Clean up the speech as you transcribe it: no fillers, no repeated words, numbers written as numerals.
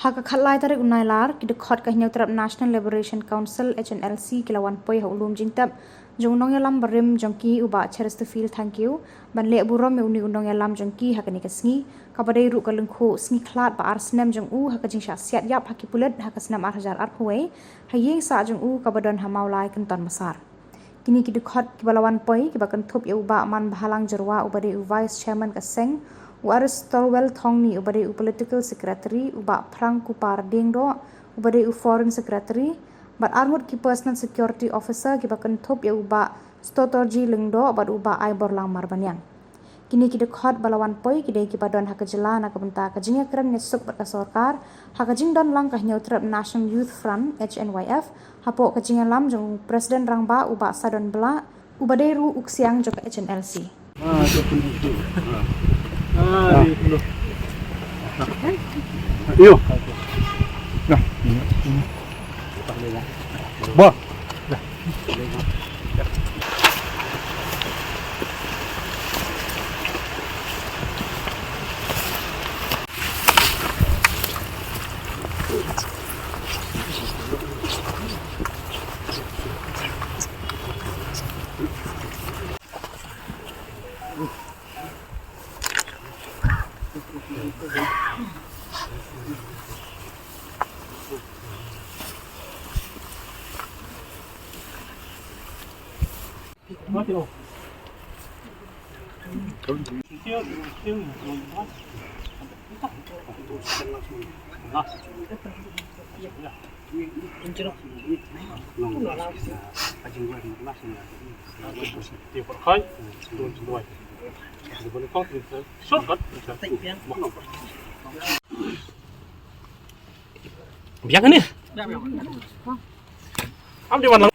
Hak khalai tarik unai lar ki de khot ka hnyau terap National Liberation Council HNLC kilawan poi ha ulum jingtap jong nong yalam barim jongki uba Chesterfield thank you ban le burom me uni undong yalam jongki hakani kasngi kabadai ru kalungkhu sngi khlat ba arsnem jong u hakajing sha siat yap haki pulet hakasnam arhajar arhuai hayeng sa jong u kabadon hamaulai kenton masar kini ki de khot ki balawan poi ki bakan thup ya uba man bahalang jerwa ubade u vice chairman kaseng Waris Tolwell Thongni ubade u political secretary uba Prang Kupar Dingdo ubade u foreign secretary but armut ki personal security officer ki bakan thop ya uba Stotorji Lingdo but uba Aibor Lang Marbanyang kini ki dekhot balawan poi ki de ki badon hakajela na kabenta kajinga kram nesuk bat ka sarkar hakajing don lang ka nyautrap National Youth Front HNYF hapo kajinga lam jong president rangba uba Sadon Bla ubade ru uksiang jok HNLC Iyo. Nah. Bah. Mati oh. Biar ni. Am di mana?